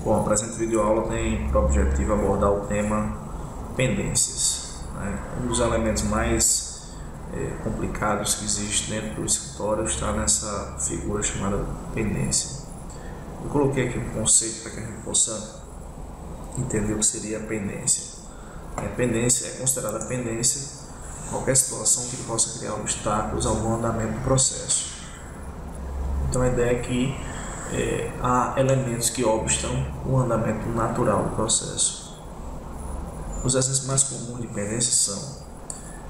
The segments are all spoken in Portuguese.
Bom, a presente videoaula tem por objetivo abordar o tema pendências, né? Um dos elementos mais complicados que existe dentro do escritório está nessa figura chamada pendência. Eu coloquei aqui um conceito para que a gente possa entender o que seria a pendência. A pendência é considerada pendência qualquer situação que possa criar obstáculos ao bom andamento do processo. Então a ideia é que há elementos que obstam o andamento natural do processo. Os exemplos mais comuns de pendência são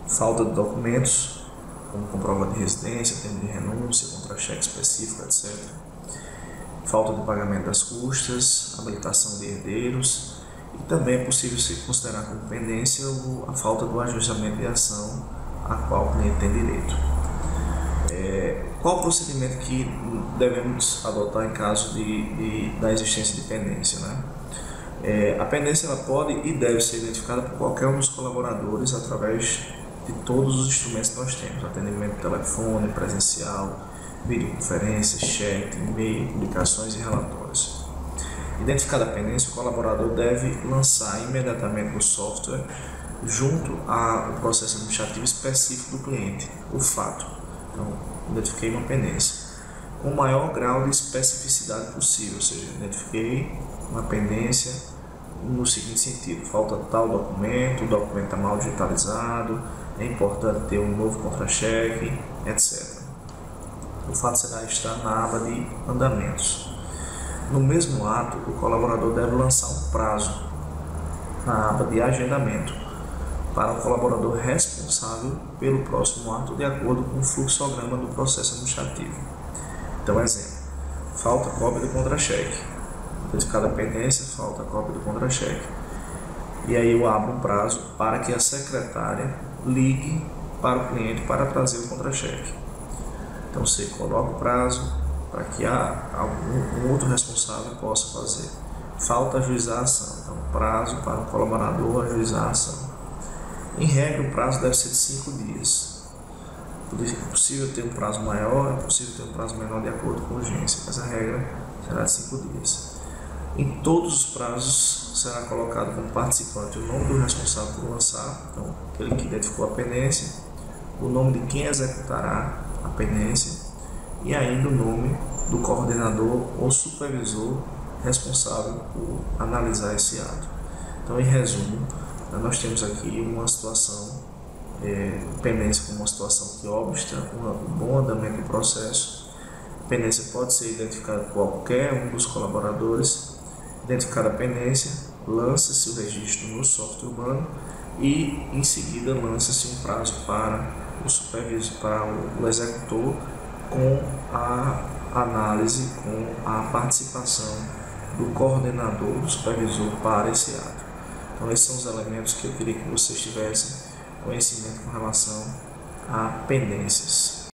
falta de documentos, como comprovante de residência, termo de renúncia, contra-cheque específico, etc. Falta de pagamento das custas, habilitação de herdeiros, e também é possível se considerar como pendência a falta do ajuizamento de ação a qual o cliente tem direito. Qual o procedimento que devemos adotar em caso da existência de pendência, né? A pendência ela pode e deve ser identificada por qualquer um dos colaboradores através de todos os instrumentos que nós temos: atendimento telefone, presencial, videoconferência, chat, e-mail, publicações e relatórios. Identificada a pendência, o colaborador deve lançar imediatamente no software, junto ao processo administrativo específico do cliente, o fato. Então, identifiquei uma pendência com o maior grau de especificidade possível, ou seja, identifiquei uma pendência no seguinte sentido: falta tal documento, o documento está mal digitalizado, é importante ter um novo contra-cheque, etc. O fato será estar na aba de andamentos. No mesmo ato, o colaborador deve lançar um prazo na aba de agendamento para o colaborador responsável pelo próximo ato, de acordo com o fluxograma do processo administrativo. Então, exemplo: falta cópia do contra-cheque. Identificada a pendência, falta cópia do contra-cheque. E aí eu abro um prazo para que a secretária ligue para o cliente para trazer o contra-cheque. Então você coloca o prazo para que um outro responsável possa fazer. Falta ajuizar a ação. Então, prazo para o colaborador ajuizar a ação. Em regra, o prazo deve ser de 5 dias. É possível ter um prazo maior, é possível ter um prazo menor de acordo com a urgência, mas a regra será de 5 dias. Em todos os prazos será colocado como participante o nome do responsável por lançar, então aquele que identificou a pendência, o nome de quem executará a pendência e ainda o nome do coordenador ou supervisor responsável por analisar esse ato. Então, em resumo, nós temos aqui uma situação, pendência como uma situação que obsta um bom andamento do processo. A pendência pode ser identificada por qualquer um dos colaboradores. Identificada a pendência, lança-se o registro no software humano e, em seguida, lança-se um prazo para o supervisor, para o executor, com a análise, com a participação do coordenador, do supervisor para esse ato. Então, esses são os elementos que eu queria que vocês tivessem conhecimento com relação a pendências.